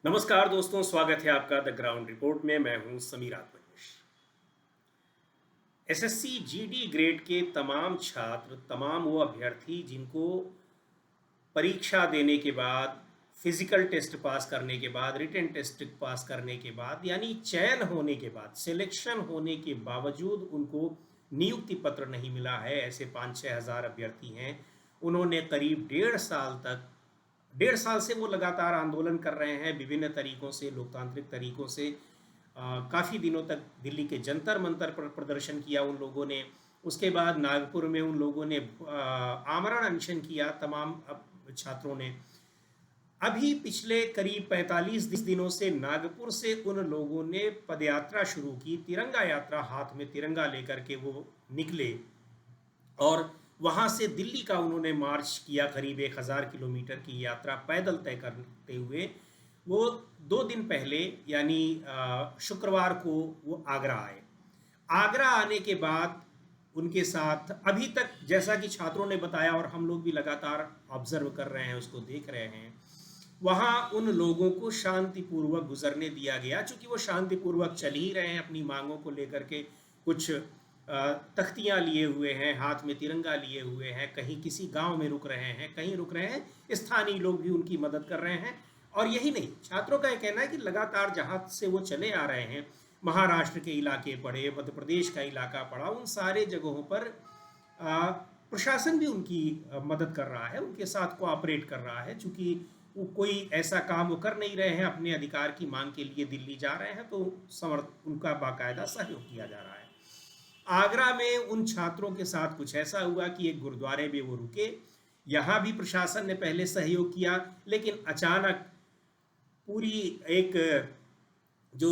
नमस्कार दोस्तों, स्वागत है आपका द ग्राउंड रिपोर्ट में। मैं हूं समीर आत्मनिश। एसएससी जीडी ग्रेड के तमाम छात्र, तमाम वो अभ्यर्थी जिनको परीक्षा देने के बाद, फिजिकल टेस्ट पास करने के बाद, रिटन टेस्ट पास करने के बाद, यानी चयन होने के बाद, सिलेक्शन होने के बावजूद उनको नियुक्ति पत्र नहीं मिला है, ऐसे 5-6 हज़ार अभ्यर्थी हैं। उन्होंने करीब 1.5 साल से वो लगातार आंदोलन कर रहे हैं, विभिन्न तरीकों से, लोकतांत्रिक तरीकों से। काफ़ी दिनों तक दिल्ली के जंतर मंतर पर प्रदर्शन किया उन लोगों ने। उसके बाद नागपुर में उन लोगों ने आमरण अनशन किया, तमाम छात्रों ने। अभी पिछले करीब 45 दिनों से नागपुर से उन लोगों ने पदयात्रा शुरू की, तिरंगा यात्रा, हाथ में तिरंगा लेकर के वो निकले और वहां से दिल्ली का उन्होंने मार्च किया। करीब 1,000 किलोमीटर की यात्रा पैदल तय करते हुए वो 2 दिन पहले, यानी शुक्रवार को वो आगरा आए। आगरा आने के बाद उनके साथ अभी तक, जैसा कि छात्रों ने बताया और हम लोग भी लगातार ऑब्जर्व कर रहे हैं, उसको देख रहे हैं, वहाँ उन लोगों को शांतिपूर्वक गुजरने दिया गया। चूंकि वो शांतिपूर्वक चल ही रहे हैं, अपनी मांगों को लेकर के कुछ तख्तियाँ लिए हुए हैं, हाथ में तिरंगा लिए हुए हैं, कहीं किसी गांव में रुक रहे हैं, कहीं रुक रहे हैं, स्थानीय लोग भी उनकी मदद कर रहे हैं। और यही नहीं, छात्रों का यह कहना है कि लगातार जहाँ से वो चले आ रहे हैं, महाराष्ट्र के इलाके पड़े, मध्य प्रदेश का इलाका पड़ा, उन सारे जगहों पर प्रशासन भी उनकी मदद कर रहा है, उनके साथ कोऑपरेट कर रहा है। चूंकि वो कोई ऐसा काम वो कर नहीं रहे हैं, अपने अधिकार की मांग के लिए दिल्ली जा रहे हैं, तो उनका बाकायदा सहयोग किया जा रहा है। आगरा में उन छात्रों के साथ कुछ ऐसा हुआ कि एक गुरुद्वारे में वो रुके। यहाँ भी प्रशासन ने पहले सहयोग किया, लेकिन अचानक पूरी एक जो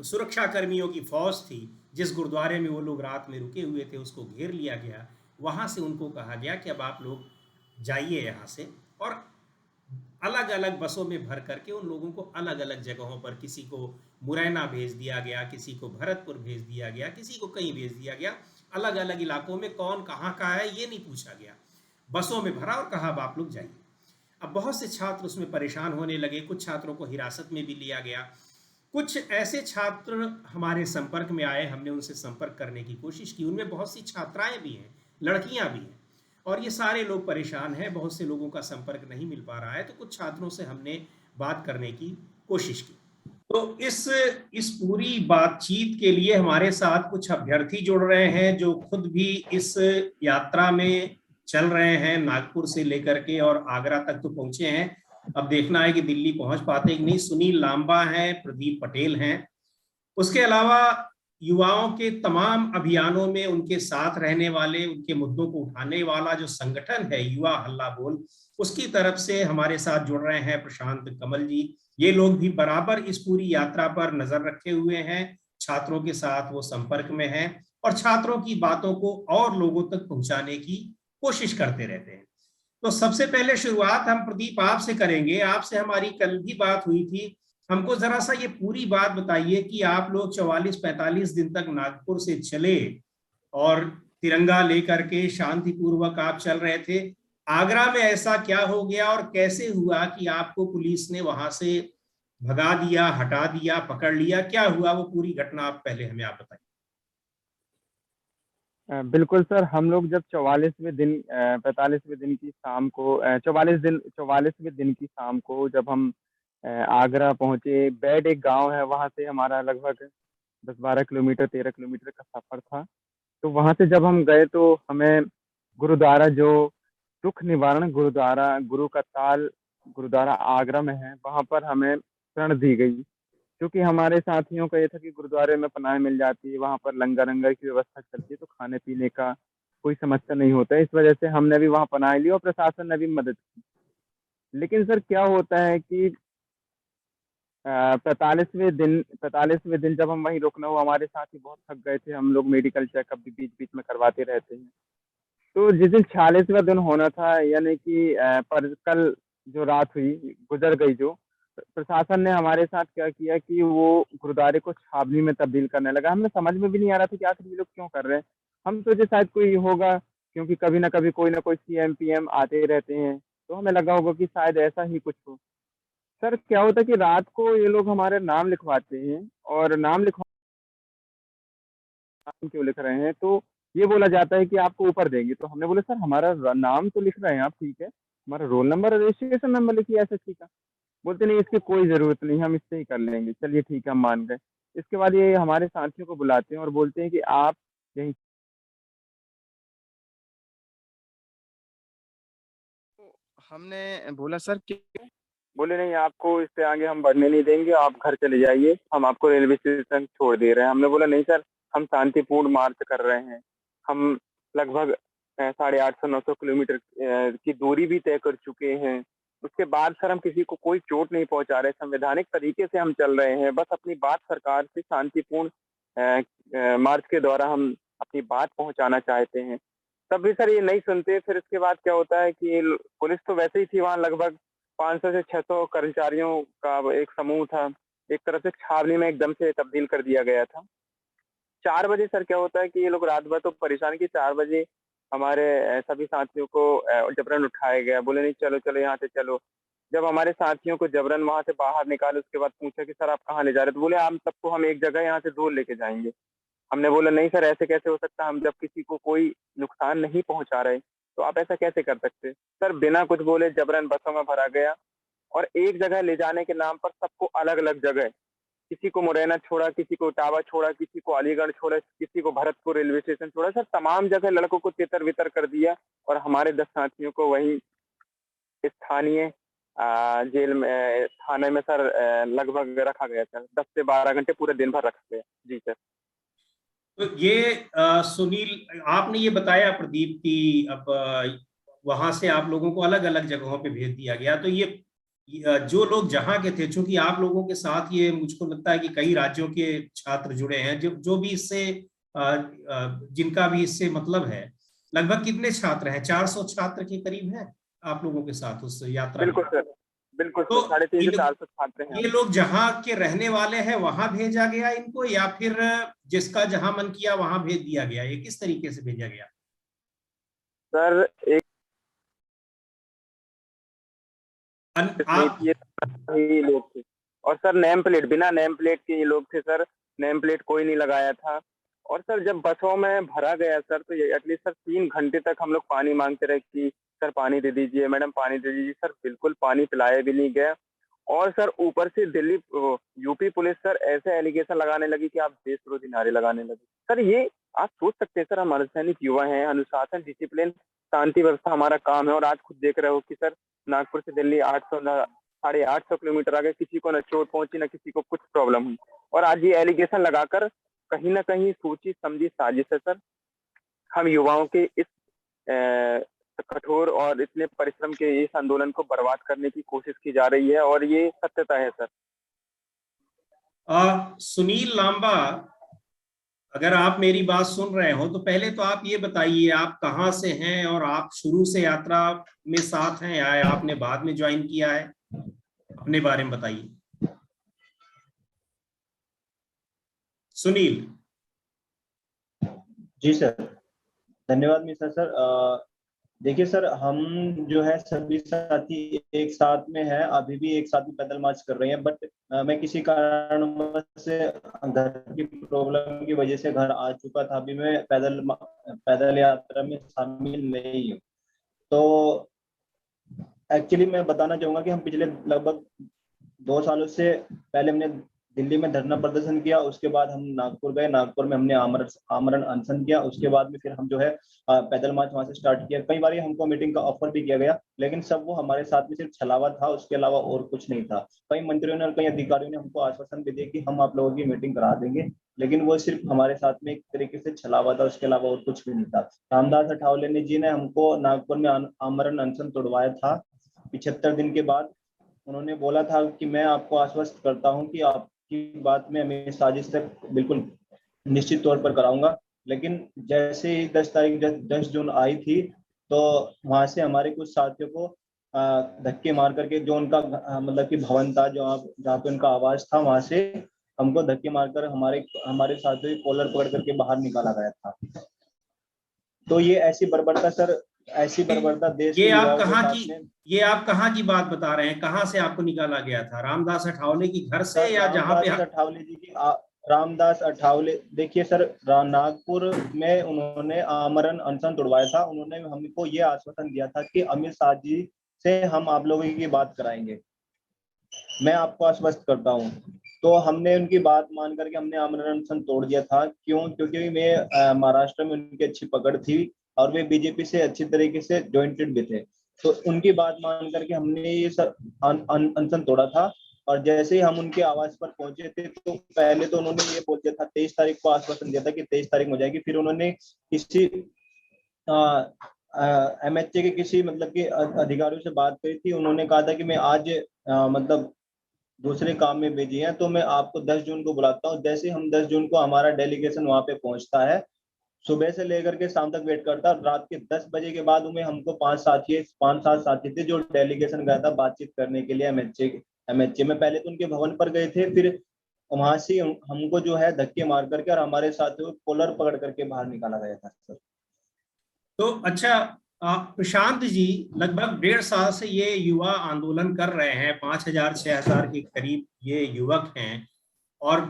सुरक्षा कर्मियों की फौज थी, जिस गुरुद्वारे में वो लोग रात में रुके हुए थे, उसको घेर लिया गया। वहाँ से उनको कहा गया कि अब आप लोग जाइए यहाँ से, और अलग अलग बसों में भर करके उन लोगों को अलग अलग जगहों पर, किसी को मुरैना भेज दिया गया, किसी को भरतपुर भेज दिया गया, किसी को कहीं भेज दिया गया। अलग अलग इलाकों में कौन कहाँ का है ये नहीं पूछा गया, बसों में भरा और कहा अब आप लोग जाइए। अब बहुत से छात्र उसमें परेशान होने लगे, कुछ छात्रों को हिरासत में भी लिया गया। कुछ ऐसे छात्र हमारे संपर्क में आए, हमने उनसे संपर्क करने की कोशिश की। उनमें बहुत सी छात्राएं भी हैं, लड़कियां भी हैं, और ये सारे लोग परेशान हैं। बहुत से लोगों का संपर्क नहीं मिल पा रहा है, तो कुछ छात्रों से हमने बात करने की कोशिश की। तो इस पूरी बातचीत के लिए हमारे साथ कुछ अभ्यर्थी जुड़ रहे हैं, जो खुद भी इस यात्रा में चल रहे हैं, नागपुर से लेकर के और आगरा तक तो पहुंचे हैं। अब देखना है कि दिल्ली पहुंच पाते कि नहीं। सुनील लांबा हैं, प्रदीप पटेल हैं। उसके अलावा युवाओं के तमाम अभियानों में उनके साथ रहने वाले, उनके मुद्दों को उठाने वाला जो संगठन है युवा हल्ला बोल, उसकी तरफ से हमारे साथ जुड़ रहे हैं प्रशांत कमल जी। ये लोग भी बराबर इस पूरी यात्रा पर नजर रखे हुए हैं, छात्रों के साथ वो संपर्क में हैं और छात्रों की बातों को और लोगों तक पहुंचाने की कोशिश करते रहते हैं। तो सबसे पहले शुरुआत हम प्रदीप आपसे करेंगे। आपसे हमारी कल भी बात हुई थी। हमको जरा सा ये पूरी बात बताइए कि आप लोग 44-45 दिन तक नागपुर से चले और तिरंगा लेकर के शांतिपूर्वक आप चल रहे थे। आगरा में ऐसा क्या हो गया और कैसे हुआ कि आपको पुलिस ने वहां से भगा दिया, हटा दिया, पकड़ लिया? क्या हुआ वो पूरी घटना आप पहले हमें आप बताइए। बिल्कुल सर, हम लोग जब 44वें दिन 45वें दिन की शाम को 44वें दिन की शाम को जब हम आगरा पहुंचे। बैड एक गांव है, वहां से हमारा लगभग 10-12 किलोमीटर 13 किलोमीटर का सफर था। तो वहां से जब हम गए तो हमें गुरुद्वारा, जो दुख निवारण गुरुद्वारा गुरु का ताल गुरुद्वारा आगरा में है, वहां पर हमें शरण दी गई। क्योंकि हमारे साथियों का ये था कि गुरुद्वारे में पनाह मिल जाती है, वहां पर लंगर अंगर की व्यवस्था चलती है, तो खाने पीने का कोई समस्या नहीं होता है। इस वजह से हमने भी वहां पनाह ली और प्रशासन ने भी मदद की। लेकिन सर क्या होता है कि 45वें दिन जब हम वहीं रुकना हुआ, हमारे साथी बहुत थक गए थे। हम लोग मेडिकल चेकअप भी बीच बीच में करवाते रहते हैं। तो जिस दिन 46वां दिन होना था, यानी कि पर कल जो रात हुई, गुजर गई जो, प्रशासन ने हमारे साथ क्या किया कि वो गुरुद्वारे को छावनी में तब्दील करने लगा। हमें समझ में भी नहीं आ रहा था कि आखिर ये लोग क्यों कर रहे हैं। हम सोचे शायद कोई होगा, क्योंकि कभी ना कभी कोई ना कोई सीएम पीएम आते रहते हैं, तो हमें लगा होगा कि शायद ऐसा ही कुछ हो। सर क्या होता है कि रात को ये लोग हमारे नाम लिखवाते हैं, और नाम लिखवा नाम क्यों लिख रहे हैं, तो ये बोला जाता है कि आपको ऊपर देंगे। तो हमने बोले सर हमारा नाम तो लिख रहे हैं आप, ठीक है, हमारा रोल नंबर और रजिस्ट्रेशन नंबर लिखिए एसएससी का। बोलते नहीं, इसकी कोई ज़रूरत नहीं, हम इससे ही कर लेंगे। चलिए ठीक है, हम मान गए। इसके बाद ये हमारे साथियों को बुलाते हैं और बोलते हैं कि आप यहीं। तो हमने बोला सर कि, बोले नहीं, आपको इससे आगे हम बढ़ने नहीं देंगे, आप घर चले जाइए, हम आपको रेलवे स्टेशन छोड़ दे रहे हैं। हमने बोला नहीं सर, हम शांतिपूर्ण मार्च कर रहे हैं। हम लगभग 850-900 किलोमीटर की दूरी भी तय कर चुके हैं। उसके बाद सर हम किसी को कोई चोट नहीं पहुंचा रहे, संवैधानिक तरीके से हम चल रहे हैं। बस अपनी बात सरकार से शांतिपूर्ण मार्च के द्वारा हम अपनी बात पहुंचाना चाहते हैं। तब भी सर ये नहीं सुनते। फिर इसके बाद क्या होता है कि पुलिस तो वैसे ही थी वहाँ, लगभग 500 से 600 कर्मचारियों का एक समूह था। एक तरह से छावनी में एकदम से तब्दील कर दिया गया था। 4 बजे सर क्या होता है कि ये लोग रात भर तो परेशान की, 4 बजे हमारे सभी साथियों को जबरन उठाया गया। बोले नहीं, चलो चलो यहाँ से चलो। जब हमारे साथियों को जबरन वहां से बाहर निकाले, उसके बाद पूछा कि सर आप कहाँ ले जा रहे, तो बोले हम सबको हम एक जगह यहाँ से दूर लेके जाएंगे। हमने बोला नहीं सर, ऐसे कैसे हो सकता है, हम जब किसी को कोई नुकसान नहीं पहुंचा रहे तो आप ऐसा कैसे कर सकते। सर बिना कुछ बोले जबरन बसों में भरा गया, और एक जगह ले जाने के नाम पर सबको अलग अलग जगह, किसी को मुरैना छोड़ा, किसी को इटावा छोड़ा, किसी को अलीगढ़ छोड़ा, किसी को भरतपुर रेलवे स्टेशन छोड़ा। सर तमाम जगह लड़कों को तितर बितर कर दिया, और हमारे 10 साथियों को वहीं स्थानीय जेल में, थाने में सर लगभग रखा गया सर। 10 से 12 घंटे पूरे दिन भर रखा गया। जी सर। तो ये सुनील, आपने ये बताया प्रदीप कि अब वहां से आप लोगों को अलग अलग जगहों पे भेज दिया गया। तो ये जो लोग जहाँ के थे, चूंकि आप लोगों के साथ ये मुझको लगता है कि कई राज्यों के छात्र जुड़े हैं, जो जो भी इससे जिनका भी इससे मतलब है, लगभग कितने छात्र हैं? 400 छात्र के करीब हैं आप लोगों के साथ उस यात्रा में। बिल्कुल सर, बिल्कुल तो सर, 350 से इन 400 छात्र हैं ये हम। लोग जहाँ के रहने वाले हैं वहां भेजा गया इनको, या फिर जिसका जहां मन किया वहां भेज दिया गया? ये किस तरीके से भेजा गया? सर एक आप ये ही लोग थे, और सर नेम प्लेट, बिना नेम प्लेट के ये लोग थे सर। नेम प्लेट कोई नहीं लगाया था। और सर जब बसों में भरा गया सर, तो ये एटलीस्ट सर 3 घंटे तक हम लोग पानी मांगते रहे कि सर पानी दे दीजिए, मैडम पानी दे दीजिए। सर बिल्कुल पानी पिलाया भी नहीं गया। और सर ऊपर से दिल्ली यूपी पुलिस सर ऐसे एलिगेशन लगाने लगी कि आप देशविरोधी नारे लगाने लगे। सर ये आप सोच सकते हैं सर, हम अर्धसैनिक युवा हैं, अनुशासन, डिसिप्लिन, शांति व्यवस्था हमारा काम है। और आज खुद देख रहे हो कि सर नागपुर से दिल्ली 800 न 850 किलोमीटर आ गए, किसी को न चोट पहुंची, न किसी को कुछ प्रॉब्लम हुई। और आज ये एलिगेशन लगाकर कहीं ना कहीं सोची समझी साजिश है सर। हम युवाओं के इस कठोर और इतने परिश्रम के इस आंदोलन को बर्बाद करने की कोशिश की जा रही है, और ये सत्यता है सर। सुनील लांबा, अगर आप मेरी बात सुन रहे हो तो पहले तो आप ये बताइए आप कहाँ से हैं, और आप शुरू से यात्रा में साथ हैं या आपने बाद में ज्वाइन किया है? अपने बारे में बताइए सुनील। जी सर, धन्यवाद मिश्रा सर। देखिए सर, हम जो है सभी साथी एक साथ में है, अभी भी एक साथ में पैदल मार्च कर रहे हैं। बट मैं किसी कारणवश से घर की प्रॉब्लम की वजह से घर आ चुका था। अभी मैं पैदल यात्रा में शामिल नहीं हूँ। तो एक्चुअली मैं बताना चाहूंगा कि हम पिछले लगभग 2 सालों से पहले हमने दिल्ली में धरना प्रदर्शन किया। उसके बाद हम नागपुर गए, नागपुर में हमने आमरण अनशन किया। उसके बाद में फिर हम जो है पैदल मार्च वहां से स्टार्ट किया। कई बार हमको मीटिंग का ऑफर भी किया गया, लेकिन सब वो हमारे साथ में सिर्फ छलावा था, उसके अलावा और कुछ नहीं था। कई मंत्रियों ने और कई अधिकारियों ने हमको आश्वासन भी दिया कि हम आप लोगों की मीटिंग करा देंगे, लेकिन वो सिर्फ हमारे साथ में एक तरीके से छलावा था, उसके अलावा और कुछ भी नहीं था। रामदास अठावले जी ने हमको नागपुर में आमरण अनशन तोड़वाया था 75 दिन के बाद। उन्होंने बोला था कि मैं आपको आश्वस्त करता हूं कि आपकी बात में मैं साजिश तक बिल्कुल निश्चित तौर पर कराऊंगा। लेकिन जैसे ही 10 जून आई थी, तो वहां से हमारे कुछ साथियों को धक्के मार करके, जो उनका मतलब कि भवन था, जो जहाँ पे उनका आवास था, वहां से हमको धक्के मारकर हमारे हमारे साथियों की कॉलर पकड़ करके बाहर निकाला गया था। तो ये ऐसी बर्बरता सर ऐसी बर्बरता देश ये के आप युवाओं के कहाँ साथ की में। ये आप कहाँ की बात बता रहे हैं? कहाँ से आपको निकाला गया था? रामदास अठावले की घर से सर या जहाँ पे? रामदास अठावले, देखिए सर, नागपुर में उन्होंने आमरण अनशन तोड़वाया था। उन्होंने हमको ये आश्वासन दिया था कि अमित शाह जी से हम आप लोगों की बात कराएंगे। मैं आपको आश्वस्त करता हूँ। तो हमने उनकी बात मान करके हमने आमरण अनशन तोड़ दिया था। क्यों? क्योंकि मैं महाराष्ट्र में उनकी अच्छी पकड़ थी और वे बीजेपी से अच्छी तरीके से ज्वाइंटेड भी थे। तो उनकी बात मान करके हमने ये अनशन तोड़ा था। और जैसे ही हम उनके आवास पर पहुंचे थे, तो पहले तो उन्होंने ये बोल दिया था, 23 तारीख को आश्वासन दिया था कि 23 तारीख में हो जाएगी। फिर उन्होंने किसी MHA के किसी मतलब कि अधिकारियों से बात करी थी। उन्होंने कहा था कि मैं आज मतलब दूसरे काम में बिजी हैं, तो मैं आपको 10 जून को बुलाता हूँ। जैसे हम 10 जून को हमारा डेलीगेशन वहां पे पहुंचता है, सुबह से लेकर के शाम तक वेट करता है। रात के 10 बजे के बाद में हमको 5-7 साथी थे जो डेलीगेशन गया था बातचीत करने के लिए MHA में। पहले तो उनके भवन पर गए थे, फिर वहां से हमको जो है धक्के मार करके और हमारे साथियों को कॉलर पकड़ करके बाहर निकाला गया था सर। तो अच्छा, प्रशांत जी, लगभग 1.5 साल से ये युवा आंदोलन कर रहे हैं। 5,000-6,000 के करीब ये युवक हैं और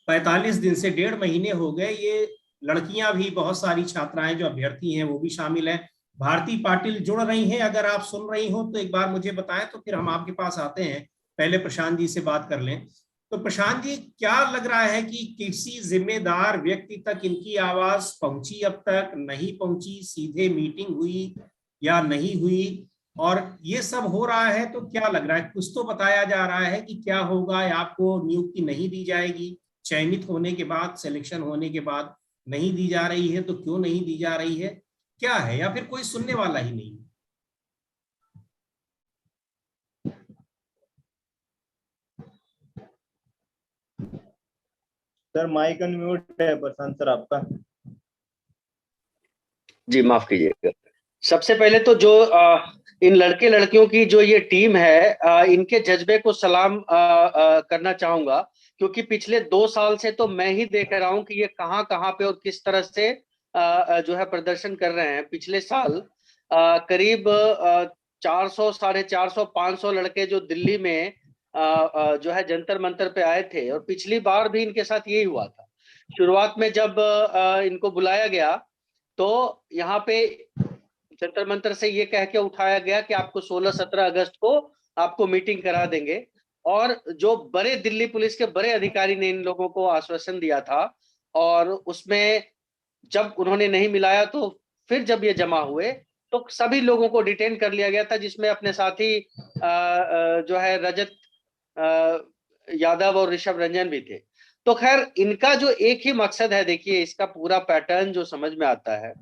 45 दिन से 1.5 महीने हो गए। ये लड़कियां भी, बहुत सारी छात्राएं जो अभ्यर्थी हैं वो भी शामिल हैं। भारती पाटिल जुड़ रही हैं। अगर आप सुन रही हो तो एक बार मुझे बताएं, तो फिर हम आपके पास आते हैं। पहले प्रशांत जी से बात कर लें। तो प्रशांत जी, क्या लग रहा है कि किसी जिम्मेदार व्यक्ति तक इनकी आवाज पहुंची? अब तक नहीं पहुंची? सीधे मीटिंग हुई या नहीं हुई? और ये सब हो रहा है तो क्या लग रहा है? कुछ तो बताया जा रहा है कि क्या होगा, आपको नियुक्ति नहीं दी जाएगी, चयनित होने के बाद, सिलेक्शन होने के बाद नहीं दी जा रही है, तो क्यों नहीं दी जा रही है? क्या है, या फिर कोई सुनने वाला ही नहीं? सर माइक अनम्यूट है प्रशांत सर आपका। जी माफ कीजिएगा। सबसे पहले तो जो इन लड़के लड़कियों की जो ये टीम है, इनके जज्बे को सलाम करना चाहूंगा, क्योंकि पिछले 2 साल से तो मैं ही देख रहा हूं कि ये कहां कहां पे और किस तरह से जो है प्रदर्शन कर रहे हैं। पिछले साल करीब 400, 450, 500 लड़के जो दिल्ली में जो है जंतर मंतर पे आए थे, और पिछली बार भी इनके साथ यही हुआ था। शुरुआत में जब इनको बुलाया गया तो यहाँ पे जंतर मंतर से ये कह के उठाया गया कि आपको 16-17 अगस्त को आपको मीटिंग करा देंगे। और जो बड़े दिल्ली पुलिस के बड़े अधिकारी ने इन लोगों को आश्वासन दिया था, और उसमें जब उन्होंने नहीं मिलाया तो फिर जब ये जमा हुए तो सभी लोगों को डिटेन कर लिया गया था, जिसमें अपने साथी जो है रजत यादव और ऋषभ रंजन भी थे। तो खैर, इनका जो एक ही मकसद है, देखिए इसका पूरा पैटर्न जो समझ में आता है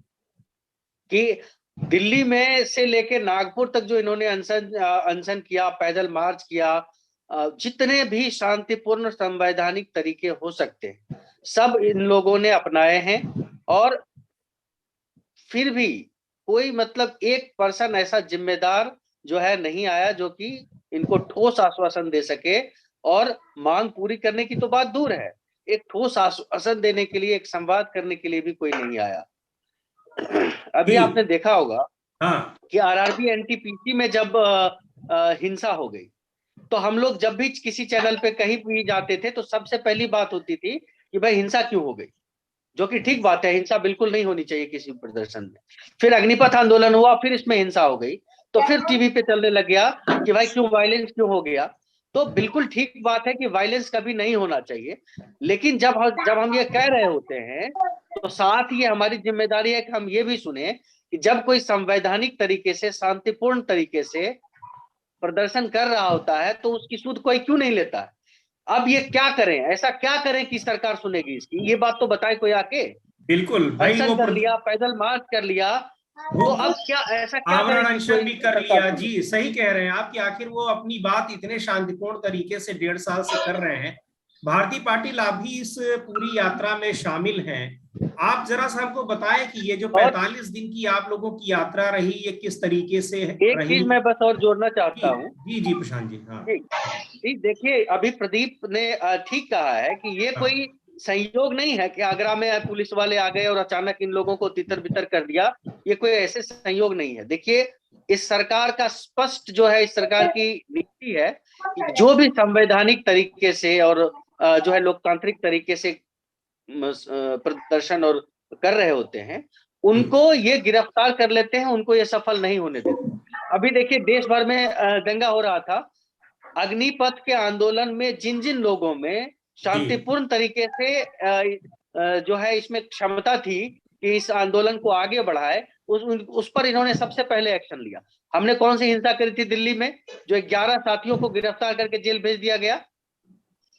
कि दिल्ली में से लेके नागपुर तक जो इन्होंने अनशन किया, पैदल मार्च किया, जितने भी शांतिपूर्ण संवैधानिक तरीके हो सकते हैं सब इन लोगों ने अपनाए हैं। और फिर भी कोई मतलब एक पर्सन ऐसा जिम्मेदार जो है नहीं आया जो कि इनको ठोस आश्वासन दे सके। और मांग पूरी करने की तो बात दूर है, एक ठोस आश्वासन देने के लिए, एक संवाद करने के लिए भी कोई नहीं आया। अभी आपने देखा होगा हाँ, कि RRB NTPC में जब हिंसा हो गई, तो हम लोग जब भी किसी चैनल पे कहीं भी जाते थे तो सबसे पहली बात होती थी कि भाई हिंसा क्यों हो गई, जो कि ठीक बात है, हिंसा बिल्कुल नहीं होनी चाहिए किसी प्रदर्शन में। फिर अग्निपथ आंदोलन हुआ, फिर इसमें हिंसा हो गई, तो फिर टीवी पे चलने लग गया कि भाई क्यों वायलेंस क्यों हो गया। तो बिल्कुल ठीक बात है कि वायलेंस कभी नहीं होना चाहिए, लेकिन जब हम ये कह रहे होते हैं तो साथ ही हमारी जिम्मेदारी है कि हम ये भी सुने कि जब कोई संवैधानिक तरीके से, शांतिपूर्ण तरीके से प्रदर्शन कर रहा होता है तो उसकी सुध कोई क्यों नहीं लेता है। अब ये क्या करें, ऐसा क्या करें कि सरकार सुनेगी इसकी, ये बात तो बताए कोई आके। बिल्कुल भाई। अनशन वो कर लिया, पैदल मार्च कर लिया, तो अब क्या, ऐसा क्या आमरण करें कि अनशन कोई भी कर सरकार लिया। सुने। जी, सही कह रहे हैं आप कि आखिर वो अपनी बात इतने शांतिपूर्ण तरीके से 1.5 साल से कर रहे हैं। भारती पाटिल, आप भी इस पूरी यात्रा में शामिल हैं। आप जरा सा हमको बताएं कि ये जो और 45 दिन की आप लोगों की यात्रा रही, ये किस तरीके से एक रही? चीज मैं बस और जोड़ना चाहता जी हूँ। जी जी प्रशांत जी। हाँ जी जी, देखिए अभी प्रदीप ने ठीक कहा है कि ये हाँ कोई संयोग नहीं है कि आगरा में पुलिस वाले आ गए और अचानक इन लोगों को तितर बितर कर दिया। ये कोई ऐसे संयोग नहीं है। देखिए, इस सरकार का स्पष्ट जो है, इस सरकार की नीति है कि जो भी संवैधानिक तरीके से और जो है लोकतांत्रिक तरीके से प्रदर्शन और कर रहे होते हैं, उनको ये गिरफ्तार कर लेते हैं, उनको ये सफल नहीं होने देते। अभी देखिए, देश भर में दंगा हो रहा था। अग्निपथ के आंदोलन में जिन जिन लोगों में शांतिपूर्ण तरीके से जो है इसमें क्षमता थी कि इस आंदोलन को आगे बढ़ाए, उस पर इन्होंने सबसे पहले एक्शन लिया। हमने कौन सी हिंसा करी थी दिल्ली में, जो 11 साथियों को गिरफ्तार करके जेल भेज दिया गया?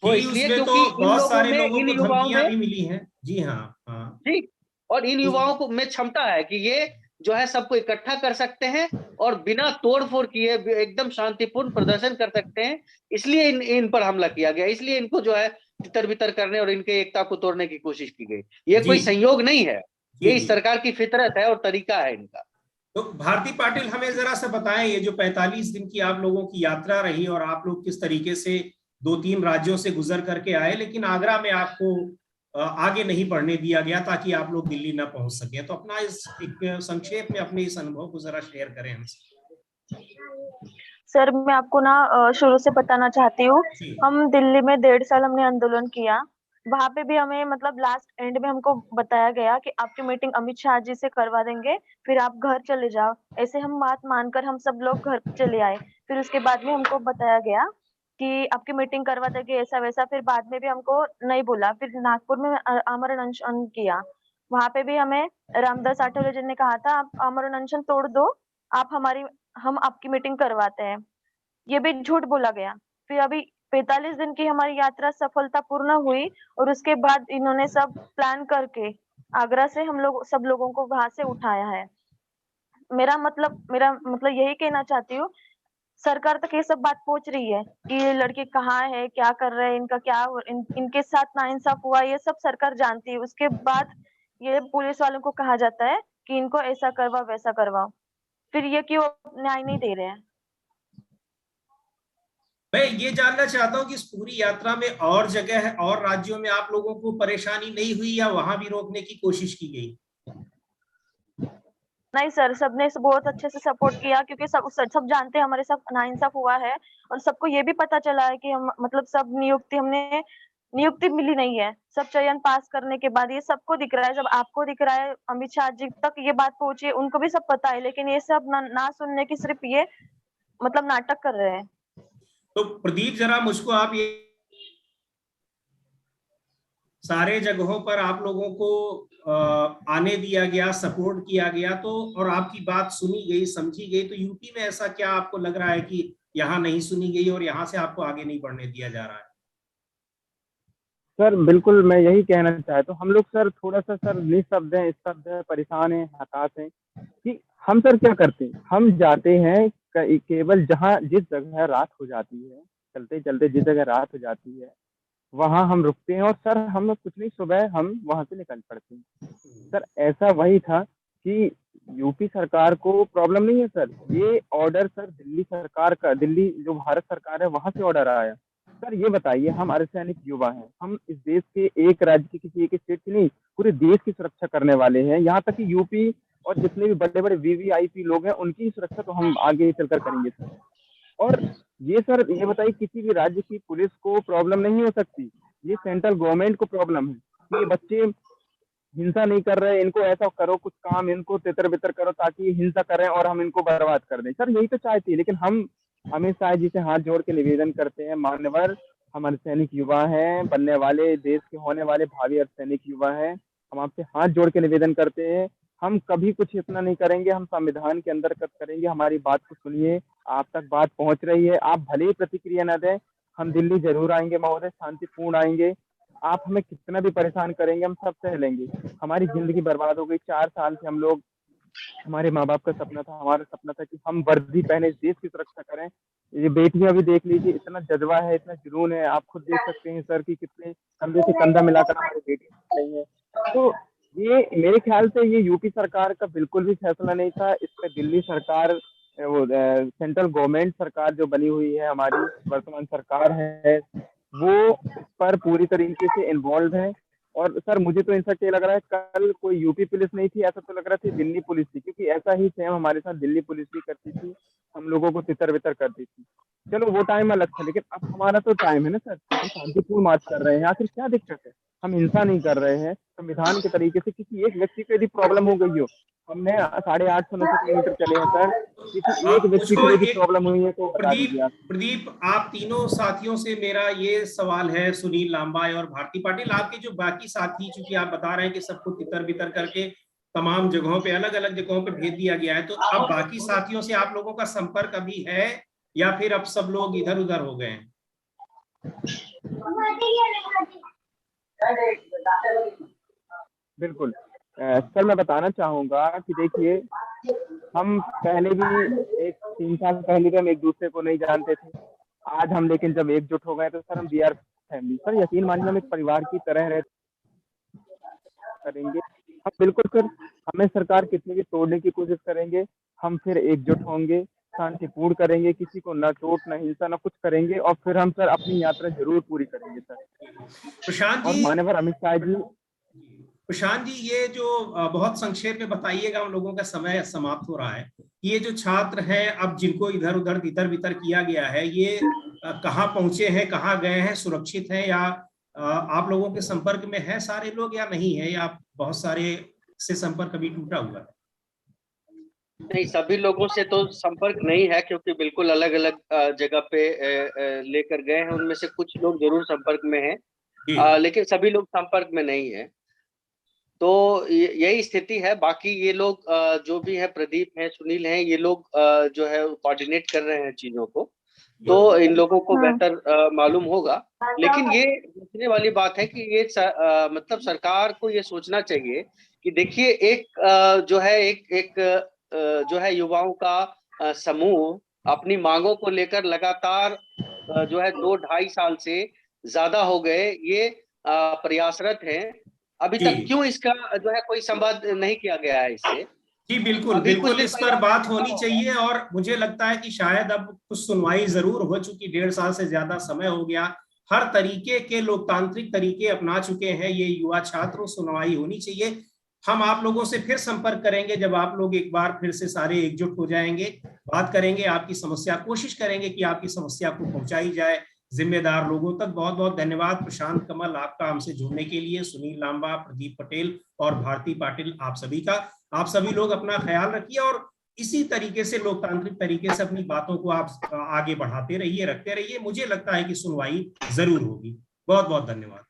वो इसलिए उसमें तो क्योंकि इन बहुत लोगों सारे में, लोगों इन को युवाओं धमकियां में, भी मिली हैं। जी हाँ, हाँ। जी, और इन युवाओं को में क्षमता है कि ये जो है सबको इकट्ठा कर सकते हैं और बिना तोड़फोड़ किए एकदम शांतिपूर्ण प्रदर्शन कर सकते हैं। इसलिए इन पर हमला किया गया, इसलिए इनको जो है तितर बितर करने और इनके एकता को तोड़ने की कोशिश की गई। ये कोई संयोग नहीं है, ये इस सरकार की फितरत है और तरीका है इनका। तो भारती पाटिल, हमें जरा सा बताएं, ये जो 45 दिन की आप लोगों की यात्रा रही और आप लोग किस तरीके से 2-3 राज्यों से गुजर करके आए, लेकिन आगरा में आपको आगे नहीं बढ़ने दिया गया ताकि आप लोग दिल्ली ना पहुंच सके। तो अपना इस एक संक्षेप में अपने इस अनुभव को जरा शेयर करें हमसे। सर, मैं आपको ना शुरू से बताना चाहती हूँ। हम दिल्ली में 1.5 साल हमने आंदोलन किया। वहां पे भी हमें मतलब लास्ट एंड में हमको बताया गया कि आपकी मीटिंग अमित शाह जी से करवा देंगे, फिर आप घर चले जाओ। ऐसे हम बात मानकर हम सब लोग घर चले आए। फिर उसके बाद में हमको बताया गया कि आपकी मीटिंग करवा देंगे, ऐसा वैसा। फिर बाद में भी हमको नहीं बोला। फिर नागपुर में आमरण अनशन किया। वहां पे भी हमें रामदास आठवले जी ने कहा था, आप आमरण अनशन तोड़ दो, हम आपकी मीटिंग करवाते हैं। ये भी झूठ बोला गया। फिर अभी 45 दिन की हमारी यात्रा सफलतापूर्ण हुई और उसके बाद इन्होंने सब प्लान करके आगरा से हम लोग सब लोगों को वहां से उठाया है। मेरा मतलब यही कहना चाहती हूँ, सरकार तक ये सब बात पहुंच रही है कि ये लड़के कहाँ है, क्या कर रहे हैं, इनका क्या इनके साथ नाइंसाफ हुआ, ये सब सरकार जानती है। उसके बाद ये पुलिस वालों को कहा जाता है कि इनको ऐसा करवाओ, वैसा करवाओ। फिर ये क्यों न्याय नहीं दे रहे हैं? मैं ये जानना चाहता हूँ कि इस पूरी यात्रा में और जगह है, और राज्यों में आप लोगों को परेशानी नहीं हुई या वहां भी रोकने की कोशिश की गई? नहीं सर, सबने बहुत अच्छे से सपोर्ट किया, क्योंकि सब जानते हैं हमारे साथ नाइंसाफ हुआ है। और सबको ये भी पता चला है कि हम मतलब सब नियुक्ति मिली नहीं है। सब चयन पास करने के बाद ये सबको दिख रहा है। जब आपको दिख रहा है, अमित शाह जी तक ये बात पहुंची है, उनको भी सब पता है, लेकिन ये सब ना सुनने की सिर्फ ये मतलब नाटक कर रहे हैं। तो प्रदीप, जरा मुझको आप ये सारे जगहों पर आप लोगों को आने दिया गया, सपोर्ट किया गया, तो और आपकी बात सुनी गई, समझी गई, तो यूपी में ऐसा क्या आपको लग रहा है कि यहाँ नहीं सुनी गई और यहाँ से आपको आगे नहीं बढ़ने दिया जा रहा है? सर बिल्कुल, मैं यही कहना चाहता हूँ। हम लोग सर थोड़ा सा सर निःशब्द हैं, स्तब्ध हैं, परेशान हैं, हताश हैं कि हम सर क्या करते हैं। हम जाते हैं केवल जहाँ जिस जगह रात हो जाती है, चलते चलते जिस जगह रात हो जाती है वहां हम रुकते हैं, और सर हम कुछ नहीं, सुबह हम वहां से निकल पड़ते हैं। सर ऐसा वही था कि यूपी सरकार को प्रॉब्लम नहीं है सर। ये ऑर्डर सर दिल्ली सरकार का, दिल्ली जो भारत सरकार है वहां से ऑर्डर आया। सर ये बताइए, हम अर्धसैनिक युवा हैं, हम इस देश के एक राज्य की, किसी एक स्टेट की नहीं, पूरे देश की सुरक्षा करने वाले हैं। यहाँ तक कि यूपी और जितने भी बड़े बड़े वीवीआईपी लोग हैं उनकी सुरक्षा तो हम आगे चलकर करेंगे सर। और ये सर ये बताइए, किसी भी राज्य की पुलिस को प्रॉब्लम नहीं हो सकती, ये सेंट्रल गवर्नमेंट को प्रॉब्लम है कि ये बच्चे हिंसा नहीं कर रहे, इनको ऐसा करो कुछ काम, इनको तितर बितर करो ताकि ये हिंसा करें और हम इनको बर्बाद कर दें। सर यही तो चाहती है। लेकिन हम अमित शाह जी से हाथ जोड़ के निवेदन करते हैं, मान्यवर हम अर्धसैनिक युवा हैं, बनने वाले देश के होने वाले भावी अर्धसैनिक युवा हैं, हम आपसे हाथ जोड़ के निवेदन करते हैं, हम कभी कुछ इतना नहीं करेंगे, हम संविधान के अंतर्गत करेंगे। हमारी बात को सुनिए, आप तक बात पहुंच रही है, आप भले ही प्रतिक्रिया न दें, हम दिल्ली जरूर आएंगे महोदय, शांतिपूर्ण आएंगे। आप हमें कितना भी परेशान करेंगे हम सब सह लेंगे। हमारी जिंदगी बर्बाद हो गई, 4 साल से हम लोग, हमारे माँ बाप का सपना था, हमारा सपना था कि हम वर्दी पहने इस देश की सुरक्षा करें। ये बेटियां भी देख लीजिए, इतना जज्बा है, इतना जुनून है, आप खुद देख सकते हैं सर कि कितने कंधे से कंधा मिलाकर हमारी बेटी रही है। तो ये मेरे ख्याल से ये यूपी सरकार का बिल्कुल भी फैसला नहीं था। इस पे दिल्ली सरकार, वो सेंट्रल गवर्नमेंट सरकार जो बनी हुई है, हमारी वर्तमान सरकार है, वो इस पर पूरी तरीके से इन्वॉल्व है। और सर मुझे तो इनफैक्ट ये लग रहा है कल कोई यूपी पुलिस नहीं थी, ऐसा तो लग रहा थी दिल्ली पुलिस थी, क्योंकि ऐसा ही सेम हमारे साथ दिल्ली पुलिस भी करती थी, हम लोगों को तितर बितर करती थी। चलो वो टाइम अलग था, लेकिन अब हमारा तो टाइम है ना सर, हम शांतिपूर्ण मार्च कर रहे हैं, आखिर क्या दिक्कत है? हम हिंसा नहीं कर रहे हैं, संविधान के तरीके से किसी एक व्यक्ति को यदि प्रॉब्लम हो गई हो, हमने 850-900 किलोमीटर चले हैं सर, किसी एक व्यक्ति मुझको को यदि एक प्रॉब्लम हुई है तो बता प्रदीप दीजिए आप। प्रदीप आप तीनों साथियों से मेरा ये सवाल है, सुनील लांबा और भारती पाटिल, आपके जो बाकी साथी, चूंकि आप बता रहे हैं कि सबको तितर बितर करके तमाम जगहों पे, अलग अलग जगहों पे भेज दिया गया है, तो अब बाकी साथियों से आप लोगों का संपर्क अभी है या फिर अब सब लोग इधर उधर हो गए हैं? बिल्कुल सर, मैं बताना चाहूंगा कि देखिए, हम पहले भी एक 3 साल पहले भी हम एक दूसरे को नहीं जानते थे। आज हम लेकिन जब एकजुट हो गए तो सर हम वी आर फैमिली। सर यकीन मानिए हम एक परिवार की तरह रह करेंगे। हम बिल्कुल सर, हमें सरकार कितनी भी तोड़ने की कोशिश करेंगे, हम फिर एकजुट होंगे, शांतिपूर्ण करेंगे, किसी को ना चोट ना हिंसा ना कुछ करेंगे, और फिर हम सर अपनी यात्रा जरूर पूरी करेंगे सर। प्रशांत और जी, माननीय अमित शाह जी, प्रशांत जी, ये जो बहुत संक्षेप में बताइएगा, हम लोगों का समय समाप्त हो रहा है। ये जो छात्र हैं अब जिनको इधर उधर तितर बितर किया गया है, ये कहाँ पहुंचे हैं, कहाँ गए हैं, सुरक्षित हैं, या आप लोगों के संपर्क में है सारे लोग या नहीं है, या बहुत सारे से संपर्क अभी टूटा हुआ है? नहीं, सभी लोगों से तो संपर्क नहीं है, क्योंकि बिल्कुल अलग अलग जगह पे लेकर गए हैं। उनमें से कुछ लोग जरूर संपर्क में हैं, लेकिन सभी लोग संपर्क में नहीं है। तो यही स्थिति है। बाकी ये लोग जो भी है, प्रदीप है, सुनील है, ये लोग जो है कोऑर्डिनेट कर रहे हैं चीजों को, तो इन लोगों को बेहतर मालूम होगा। लेकिन ये सोचने वाली बात है कि ये मतलब सरकार को ये सोचना चाहिए कि देखिए, एक जो है एक जो है युवाओं का समूह अपनी मांगों को लेकर लगातार जो है 2-2.5 साल से ज्यादा हो गए ये प्रयासरत हैं। अभी तक क्यों इसका जो है कोई संवाद नहीं किया गया है इससे? जी बिल्कुल अभी कुछ बिल्कुल, दिन इस पहले पर बात होनी चाहिए, और मुझे लगता है कि शायद अब कुछ सुनवाई जरूर हो चुकी, 1.5 साल से ज्यादा समय हो गया, हर तरीके के लोकतांत्रिक तरीके अपना चुके हैं ये युवा छात्र, सुनवाई होनी चाहिए। हम आप लोगों से फिर संपर्क करेंगे जब आप लोग एक बार फिर से सारे एकजुट हो जाएंगे, बात करेंगे आपकी समस्या, कोशिश करेंगे कि आपकी समस्या को पहुंचाई जाए जिम्मेदार लोगों तक। बहुत बहुत धन्यवाद प्रशांत कमल आपका हमसे जुड़ने के लिए, सुनील लांबा, प्रदीप पटेल और भारती पाटिल, आप सभी का। आप सभी लोग अपना ख्याल रखिए और इसी तरीके से लोकतांत्रिक तरीके से अपनी बातों को आप आगे बढ़ाते रहिए, रखते रहिए। मुझे लगता है कि सुनवाई जरूर होगी। बहुत बहुत धन्यवाद।